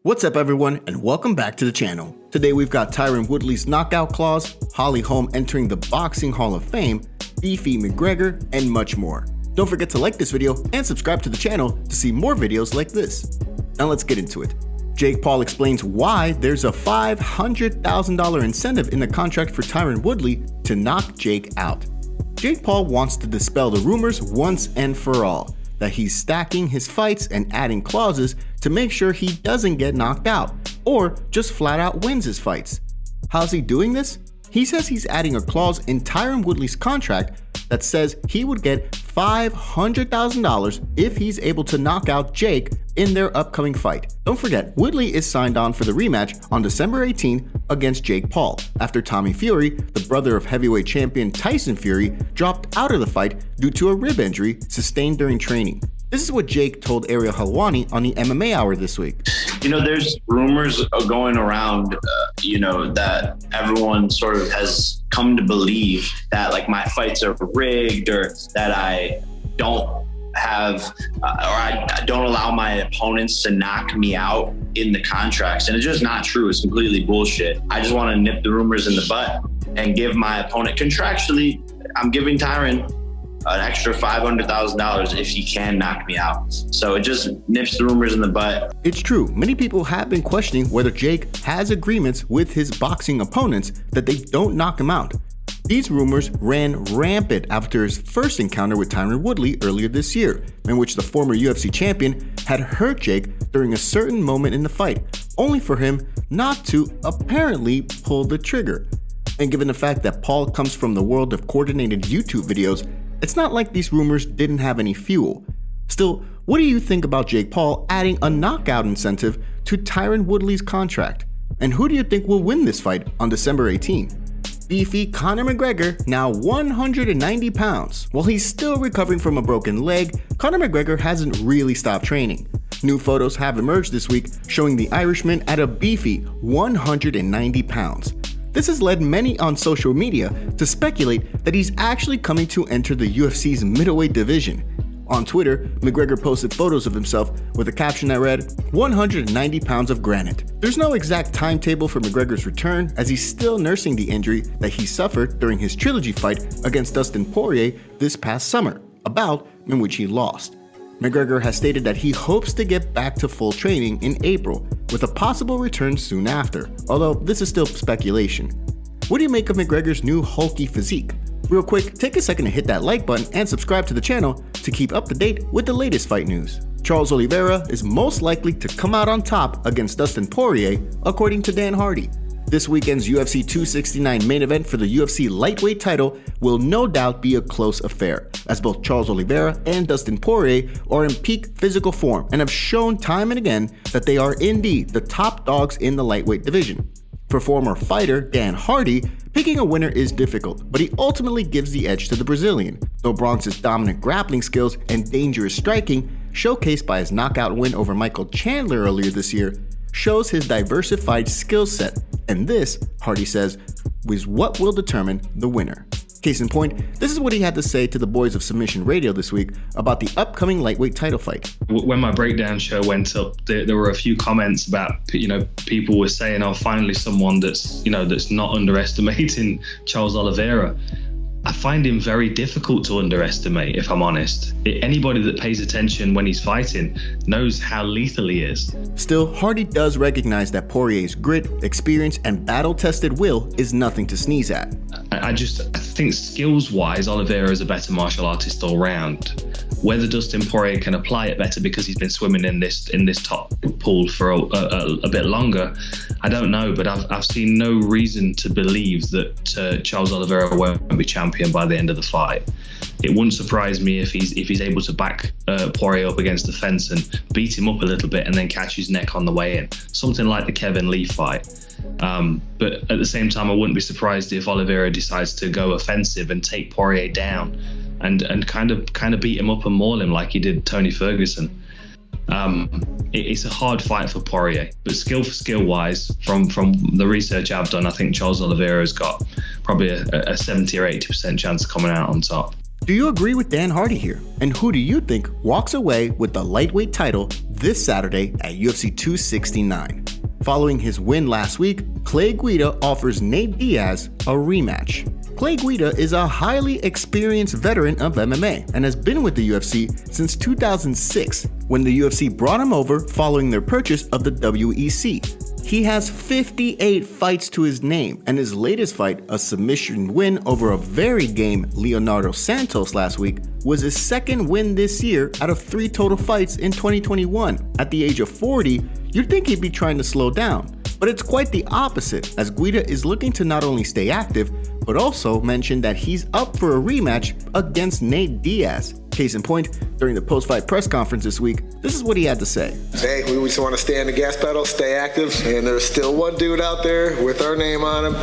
What's up everyone and welcome back to the channel. Today we've got Tyron Woodley's knockout clause, Holly Holm entering the Boxing Hall of Fame, Beefy McGregor, and much more. Don't forget to like this video and subscribe to the channel to see more videos like this. Now let's get into it. Jake Paul explains why there's a $500,000 incentive in the contract for Tyron Woodley to knock Jake out. Jake Paul wants to dispel the rumors once and for all that he's stacking his fights and adding clauses to make sure he doesn't get knocked out or just flat out wins his fights. How's he doing this? He says he's adding a clause in Tyron Woodley's contract that says he would get $500,000 if he's able to knock out Jake in their upcoming fight. Don't forget, Woodley is signed on for the rematch on December 18 against Jake Paul after Tommy Fury, the brother of heavyweight champion Tyson Fury, dropped out of the fight due to a rib injury sustained during training. This is what Jake told Ariel Helwani on the MMA Hour this week. There's rumors going around, that everyone sort of has come to believe that like my fights are rigged or that I don't have or I don't allow my opponents to knock me out in the contracts. And it's just not true. It's completely bullshit. I just want to nip the rumors in the butt and give my opponent contractually, I'm giving Tyron an extra $500,000 if he can knock me out. So it just nips the rumors in the butt. It's true. Many people have been questioning whether Jake has agreements with his boxing opponents that they don't knock him out. These rumors ran rampant after his first encounter with Tyron Woodley earlier this year, in which the former UFC champion had hurt Jake during a certain moment in the fight, only for him not to apparently pull the trigger. And given the fact that Paul comes from the world of coordinated YouTube videos, it's not like these rumors didn't have any fuel. Still, what do you think about Jake Paul adding a knockout incentive to Tyron Woodley's contract? And who do you think will win this fight on December 18? Beefy Conor McGregor, now 190 pounds. While he's still recovering from a broken leg, Conor McGregor hasn't really stopped training. New photos have emerged this week showing the Irishman at a beefy 190 pounds. This has led many on social media to speculate that he's actually coming to enter the UFC's middleweight division. On Twitter, McGregor posted photos of himself with a caption that read, 190 pounds of granite. There's no exact timetable for McGregor's return as he's still nursing the injury that he suffered during his trilogy fight against Dustin Poirier this past summer, a bout in which he lost. McGregor has stated that he hopes to get back to full training in April, with a possible return soon after, although this is still speculation. What do you make of McGregor's new hulky physique? Real quick, take a second to hit that like button and subscribe to the channel to keep up to date with the latest fight news. Charles Oliveira is most likely to come out on top against Dustin Poirier, according to Dan Hardy. This weekend's UFC 269 main event for the UFC lightweight title will no doubt be a close affair, as both Charles Oliveira and Dustin Poirier are in peak physical form and have shown time and again that they are indeed the top dogs in the lightweight division. For former fighter Dan Hardy, picking a winner is difficult, but he ultimately gives the edge to the Brazilian, though Bronx's dominant grappling skills and dangerous striking, showcased by his knockout win over Michael Chandler earlier this year, shows his diversified skill set, and this, Hardy says, is what will determine the winner. Case in point, this is what he had to say to the boys of Submission Radio this week about the upcoming lightweight title fight. When my breakdown show went up, there were a few comments about, people were saying, oh, finally someone that's not underestimating Charles Oliveira. I find him very difficult to underestimate, if I'm honest. Anybody that pays attention when he's fighting knows how lethal he is. Still, Hardy does recognize that Poirier's grit, experience, and battle-tested will is nothing to sneeze at. I think skills-wise, Oliveira is a better martial artist all round. Whether Dustin Poirier can apply it better because he's been swimming in this top pool for a bit longer, I don't know. But I've seen no reason to believe that Charles Oliveira won't be champion by the end of the fight. It wouldn't surprise me if he's able to back Poirier up against the fence and beat him up a little bit and then catch his neck on the way in, something like the Kevin Lee fight. But at the same time, I wouldn't be surprised if Oliveira decides to go offensive and take Poirier down and kind of beat him up and maul him like he did Tony Ferguson. It's a hard fight for Poirier, but skill wise, from the research I've done, I think Charles Oliveira has got probably a 70 or 80% chance of coming out on top. Do you agree with Dan Hardy here? And who do you think walks away with the lightweight title this Saturday at UFC 269? Following his win last week, Clay Guida offers Nate Diaz a rematch. Clay Guida is a highly experienced veteran of MMA and has been with the UFC since 2006, when the UFC brought him over following their purchase of the WEC. He has 58 fights to his name, and his latest fight, a submission win over a very game Leonardo Santos last week, was his second win this year out of 3 total fights in 2021. At the age of 40, you'd think he'd be trying to slow down, but it's quite the opposite, as Guida is looking to not only stay active, but also mentioned that he's up for a rematch against Nate Diaz. Case in point, during the post-fight press conference this week, this is what he had to say. Hey, we just want to stay on the gas pedal, stay active, and there's still one dude out there with our name on him.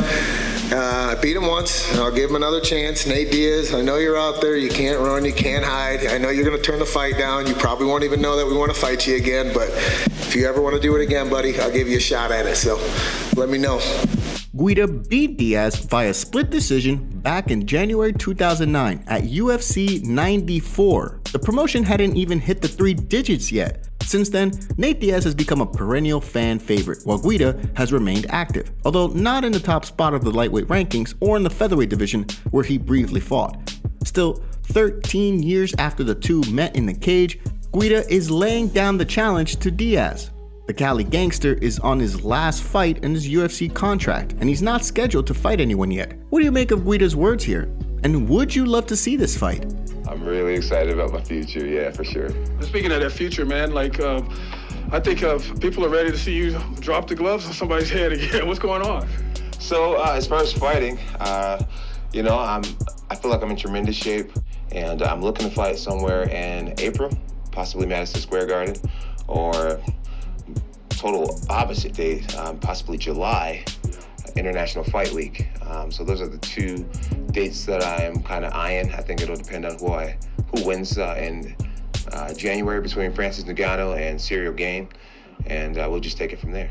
I beat him once, and I'll give him another chance. Nate Diaz, I know you're out there. You can't run, you can't hide. I know you're going to turn the fight down. You probably won't even know that we want to fight you again, but if you ever want to do it again, buddy, I'll give you a shot at it, so let me know. Guida beat Diaz via split decision back in January 2009 at UFC 94. The promotion hadn't even hit the 3 digits yet. Since then, Nate Diaz has become a perennial fan favorite, while Guida has remained active, although not in the top spot of the lightweight rankings or in the featherweight division where he briefly fought. Still, 13 years after the two met in the cage, Guida is laying down the challenge to Diaz. The Cali gangster is on his last fight in his UFC contract, and he's not scheduled to fight anyone yet. What do you make of Guida's words here? And would you love to see this fight? I'm really excited about my future, yeah, for sure. Speaking of that future, man, I think people are ready to see you drop the gloves on somebody's head again. What's going on? So as far as fighting, I feel like I'm in tremendous shape, and I'm looking to fight somewhere in April, possibly Madison Square Garden, or total opposite date, possibly July, International Fight Week. So those are the 2 dates that I am kind of eyeing. I think it'll depend on who wins in January between Francis Ngannou and Cyril Gane, and we'll just take it from there.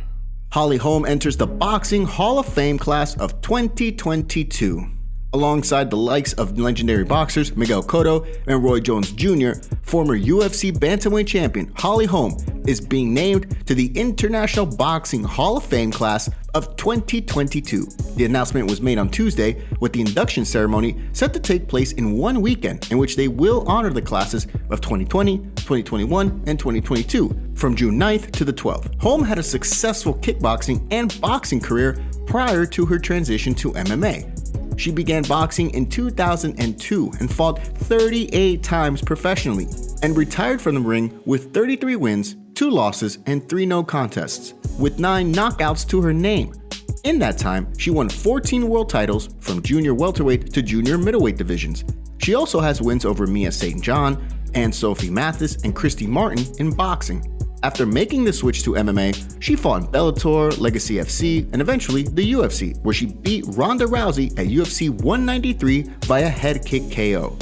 Holly Holm enters the Boxing Hall of Fame class of 2022. Alongside the likes of legendary boxers Miguel Cotto and Roy Jones Jr., former UFC bantamweight champion Holly Holm is being named to the International Boxing Hall of Fame class of 2022. The announcement was made on Tuesday, with the induction ceremony set to take place in one weekend, in which they will honor the classes of 2020, 2021, and 2022 from June 9th to the 12th. Holm had a successful kickboxing and boxing career prior to her transition to MMA. She began boxing in 2002 and fought 38 times professionally, and retired from the ring with 33 wins, 2 losses, and 3 no contests, with 9 knockouts to her name. In that time, she won 14 world titles from junior welterweight to junior middleweight divisions. She also has wins over Mia St. John, Anne-Sophie Mathis, and Christy Martin in boxing. After making the switch to MMA, she fought in Bellator, Legacy FC, and eventually the UFC, where she beat Ronda Rousey at UFC 193 via head kick KO.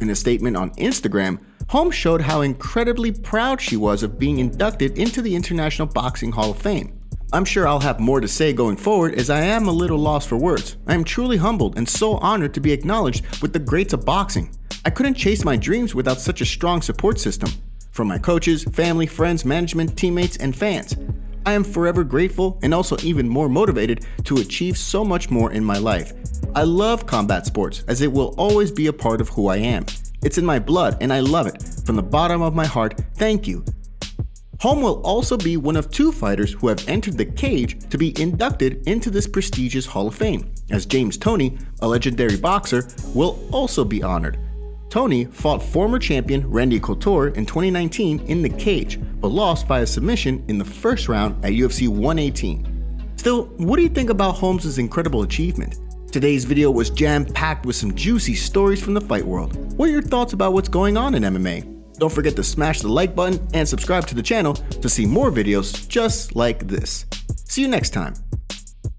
In a statement on Instagram, Holm showed how incredibly proud she was of being inducted into the International Boxing Hall of Fame. I'm sure I'll have more to say going forward, as I am a little lost for words. I am truly humbled and so honored to be acknowledged with the greats of boxing. I couldn't chase my dreams without such a strong support system from my coaches, family, friends, management, teammates, and fans. I am forever grateful and also even more motivated to achieve so much more in my life. I love combat sports, as it will always be a part of who I am. It's in my blood and I love it. From the bottom of my heart, thank you. Holm will also be one of 2 fighters who have entered the cage to be inducted into this prestigious Hall of Fame, as James Toney, a legendary boxer, will also be honored. Toney fought former champion Randy Couture in 2019 in the cage, but lost via submission in the first round at UFC 118. Still, what do you think about Holmes' incredible achievement? Today's video was jam-packed with some juicy stories from the fight world. What are your thoughts about what's going on in MMA? Don't forget to smash the like button and subscribe to the channel to see more videos just like this. See you next time.